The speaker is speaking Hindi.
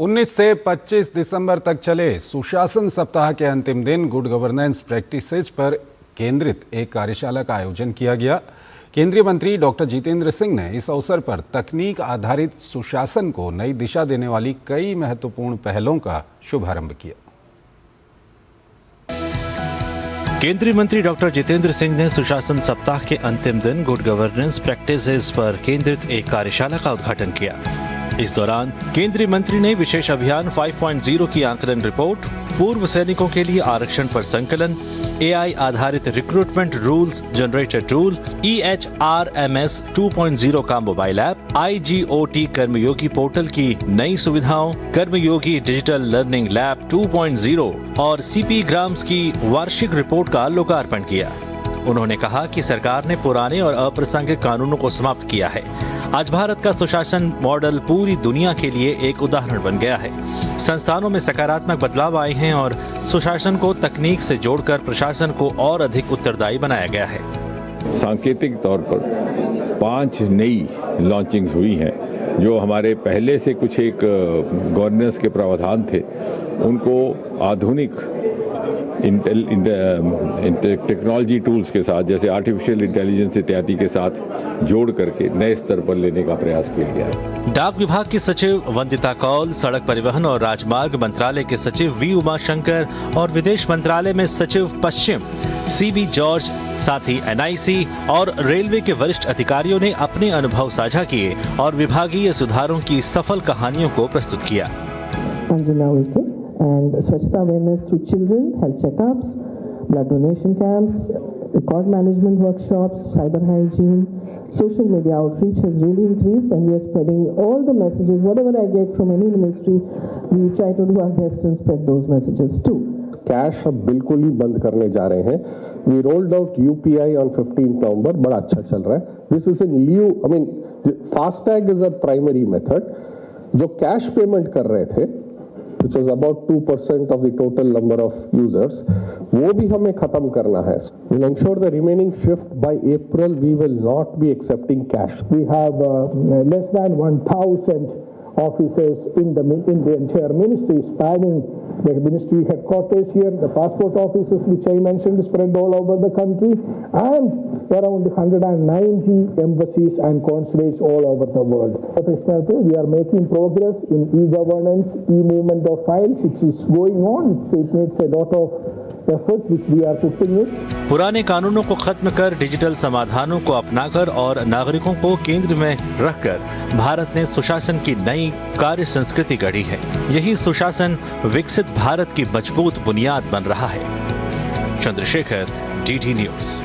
19 से 25 दिसंबर तक चले सुशासन सप्ताह के अंतिम दिन गुड गवर्नेंस प्रैक्टिसेस पर केंद्रित एक कार्यशाला का आयोजन किया गया। केंद्रीय मंत्री डॉक्टर जितेंद्र सिंह ने इस अवसर पर तकनीक आधारित सुशासन को नई दिशा देने वाली कई महत्वपूर्ण पहलों का शुभारंभ किया। केंद्रीय मंत्री डॉक्टर जितेंद्र सिंह ने सुशासन सप्ताह के अंतिम दिन गुड गवर्नेंस प्रैक्टिसेस पर केंद्रित एक कार्यशाला का उद्घाटन किया। इस दौरान केंद्रीय मंत्री ने विशेष अभियान 5.0 की आकलन रिपोर्ट, पूर्व सैनिकों के लिए आरक्षण पर संकलन, AI आधारित recruitment rules generator tool, EHRMS 2.0 का मोबाइल ऐप, IGOT कर्मयोगी पोर्टल की नई सुविधाओं, कर्मयोगी डिजिटल लर्निंग लैब 2.0 और CP ग्राम्स की वार्षिक रिपोर्ट का लोकार्पण किया। उन्होंने कहा कि सरकार ने पुराने और अप्रासंगिक कानूनों को समाप्त किया है। आज भारत का सुशासन मॉडल पूरी दुनिया के लिए एक उदाहरण बन गया है। संस्थानों में सकारात्मक बदलाव आए हैं और सुशासन को तकनीक से जोड़कर प्रशासन को और अधिक उत्तरदायी बनाया गया है। सांकेतिक तौर पर 5 नई लॉन्चिंग्स हुई हैं, जो हमारे पहले से कुछ एक गवर्नेंस के प्रावधान थे, उनको आधुनिक टेक्नोलॉजी टूल्स के साथ, जैसे आर्टिफिशियल इंटेलिजेंस इत्यादि के साथ जोड़ करके नए स्तर पर लेने का प्रयास किया गया है। डाक विभाग की सचिव वंदिता कौल, सड़क परिवहन और राजमार्ग मंत्रालय के सचिव वी उमाशंकर और विदेश मंत्रालय में सचिव पश्चिम CB जॉर्ज, साथ ही NIC और रेलवे के वरिष्ठ अधिकारियों ने अपने अनुभव साझा किए और विभागीय सुधारों की सफल कहानियों को प्रस्तुत किया। And Swachhata awareness through children, health checkups, blood donation camps, record management workshops, cyber hygiene, social media outreach has really increased, and we are spreading all the messages. Whatever I get from any ministry, we try to do our best and spread those messages too. Cash अब बिल्कुल ही बंद करने जा रहे हैं। We rolled out UPI on 15th November, बड़ा अच्छा चल रहा है। This is in lieu, I mean, FASTag is a primary method. जो कैश पेमेंट कर रहे थे, which was about 2% of the total number of users, वो भी हमें खत्म करना है। We'll ensure the remaining shift by April we will not be accepting cash. We have less than 1,000 officers in the entire ministry, spanning the ministry headquarters here, the passport offices which I mentioned spread all over the country, and around 190 embassies and consulates all over the world. We are making progress in e-governance, e-movement of files, which is going on. It needs a lot of efforts which we are putting in. पुराने कानूनों को खत्म कर डिजिटल समाधानों को अपनाकर और नागरिकों को केंद्र में रखकर भारत ने सुशासन की नई कार्य संस्कृति गढ़ी है। यही सुशासन विकसित भारत की मजबूत बुनियाद बन रहा है। Chandrashekhar, DD news.